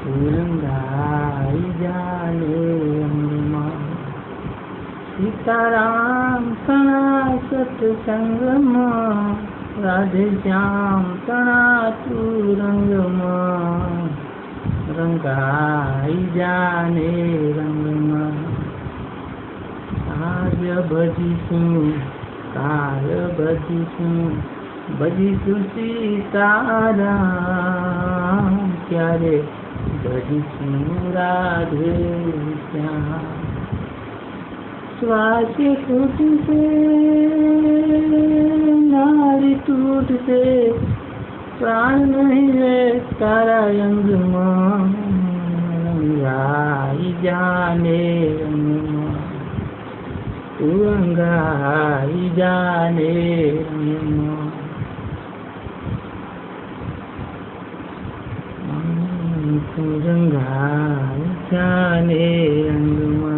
रंगाई जाने रंगमा सीताराम तणा सत्संगमा राधे श्याम तणा तू रंगमा रंगाई जाने रंगमा कार्य भजीशुं काल भजीशुं सीताराम क्यारे भजीशुं राधे श्याम श्वास टूटसे नाड़ी टूटसे प्राण नहीं है तारा अंग रंगाई जाने रंगमा तू रंगाई जाने रंगमा तू रंगाई जाने रंगमा